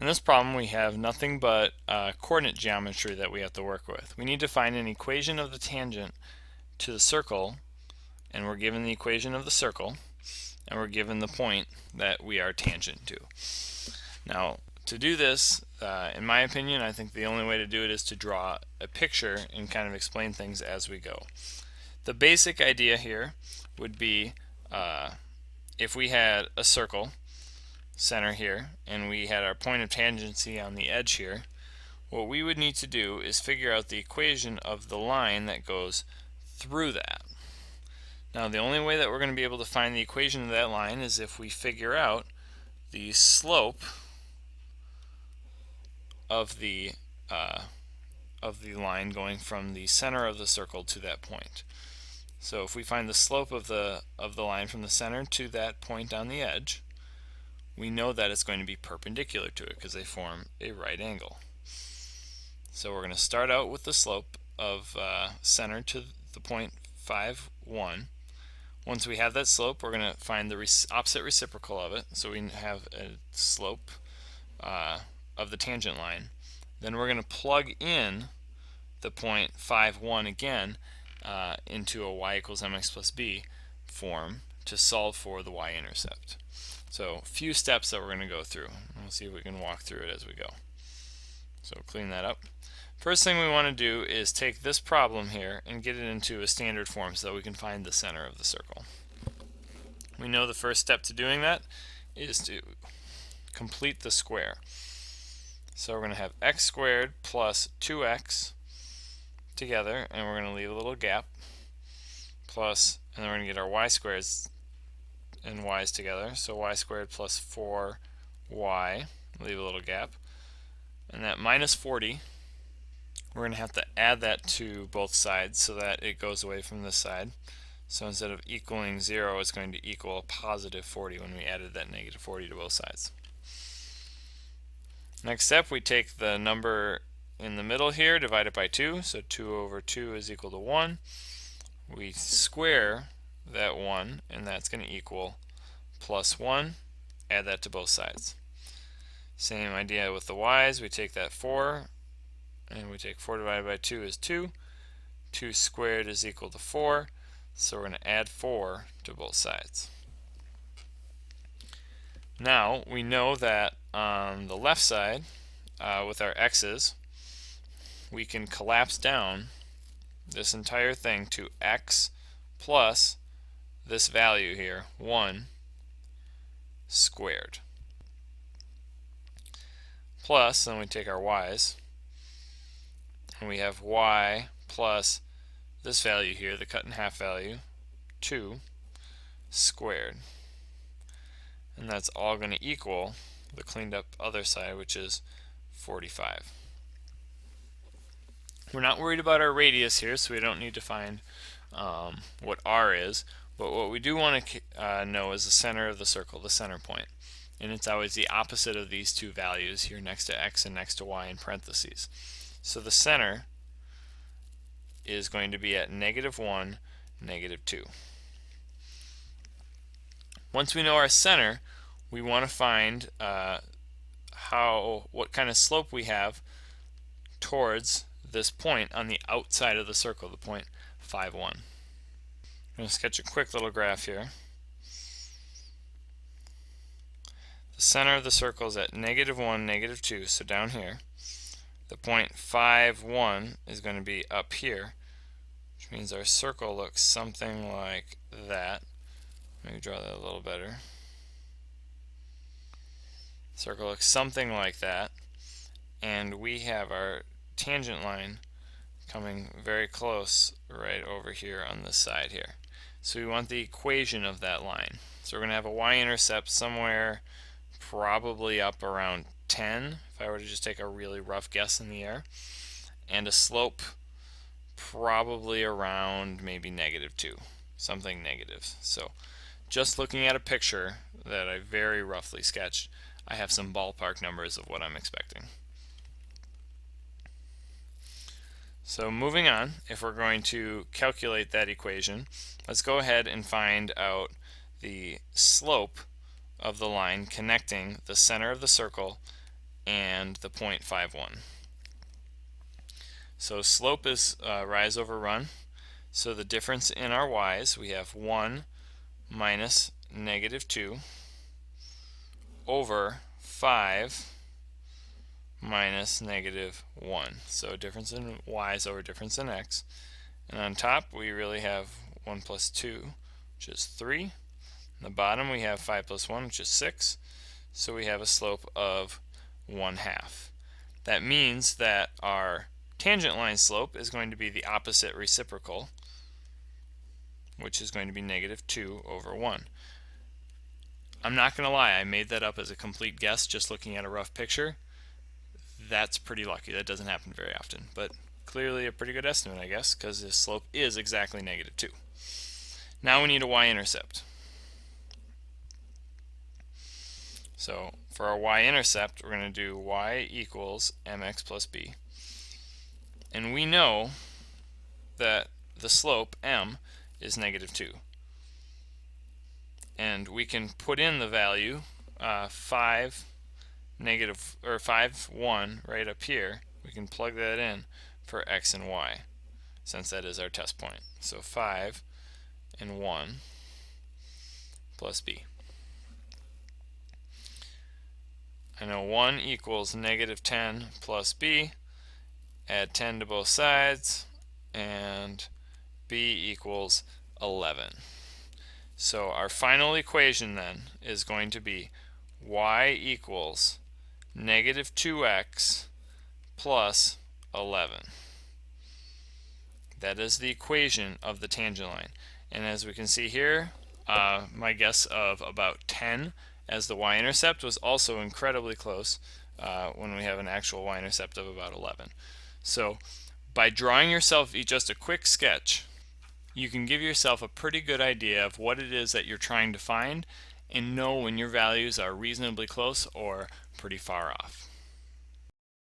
In this problem we have nothing but coordinate geometry that we have to work with. We need to find an equation of the tangent to the circle, and we're given the equation of the circle, and we're given the point that we are tangent to. Now, to do this, in my opinion, I think the only way to do it is to draw a picture and kind of explain things as we go. The basic idea here would be if we had a circle center here and we had our point of tangency on the edge here, what we would need to do is figure out the equation of the line that goes through that. Now, the only way that we're going to be able to find the equation of that line is if we figure out the slope of the line going from the center of the circle to that point. So if we find the slope of the line from the center to that point on the edge, we know that it's going to be perpendicular to it because they form a right angle. So we're going to start out with the slope of center to the point 5, 1. Once we have that slope, we're going to find the opposite reciprocal of it. So we have a slope of the tangent line. Then we're going to plug in the point 5, 1 again into a y equals mx plus b form to solve for the y-intercept. So a few steps that we're going to go through. We'll see if we can walk through it as we go. So clean that up. First thing we want to do is take this problem here and get it into a standard form so that we can find the center of the circle. We know the first step to doing that is to complete the square. So we're going to have x squared plus 2x together, and we're going to leave a little gap, plus, and then we're going to get our y squareds and y's together. So y squared plus 4y, leave a little gap, and that minus 40, we're going to have to add that to both sides so that it goes away from this side. So instead of equaling 0, it's going to equal a positive 40 when we added that negative 40 to both sides. Next step, we take the number in the middle here, divide it by 2, so 2 over 2 is equal to 1. We square that 1, and that's going to equal plus 1, add that to both sides. Same idea with the y's, we take that 4, and we take 4 divided by 2 is 2. 2 squared is equal to 4, so we're going to add 4 to both sides. Now, we know that on the left side, with our x's, we can collapse down this entire thing to x plus this value here, 1 squared. Plus, then we take our y's, and we have y plus this value here, the cut in half value, 2 squared. And that's all going to equal the cleaned up other side, which is 45. We're not worried about our radius here, so we don't need to find what r is, but what we do want to know is the center of the circle, the center point. And it's always the opposite of these two values here next to x and next to y in parentheses. So the center is going to be at -1, -2. Once we know our center, we want to find what kind of slope we have towards this point on the outside of the circle, the point 5, 1. I'm going to sketch a quick little graph here. The center of the circle is at -1, -2, so down here. The point 5, 1 is going to be up here, which means our circle looks something like that. Let me draw that a little better. Circle looks something like that, and we have our tangent line coming very close right over here on this side here. So we want the equation of that line. So we're going to have a y-intercept somewhere probably up around 10, if I were to just take a really rough guess in the air, and a slope probably around maybe -2, something negative. So just looking at a picture that I very roughly sketched, I have some ballpark numbers of what I'm expecting. So moving on, if we're going to calculate that equation, let's go ahead and find out the slope of the line connecting the center of the circle and the 0.51. So slope is rise over run. So the difference in our y's, we have 1 minus -2 over 5 minus -1. So difference in y's over difference in x. And on top we really have 1 plus 2, which is 3. On the bottom we have 5 plus 1, which is 6. So we have a slope of 1/2. That means that our tangent line slope is going to be the opposite reciprocal, which is going to be -2 over 1. I'm not going to lie, I made that up as a complete guess just looking at a rough picture. That's pretty lucky. That doesn't happen very often, but clearly a pretty good estimate, I guess, because the slope is exactly -2. Now we need a y-intercept. So for our y-intercept, we're going to do y equals mx plus b. And we know that the slope, m, is -2. And we can put in the value 5, 1 right up here. We can plug that in for x and y, since that is our test point. So 5 and 1 plus b. I know 1 equals -10 plus b. Add 10 to both sides, and b equals 11. So our final equation then is going to be y equals -2x plus 11. That is the equation of the tangent line. And as we can see here, my guess of about 10 as the y-intercept was also incredibly close when we have an actual y-intercept of about 11. So by drawing yourself just a quick sketch, you can give yourself a pretty good idea of what it is that you're trying to find and know when your values are reasonably close or pretty far off.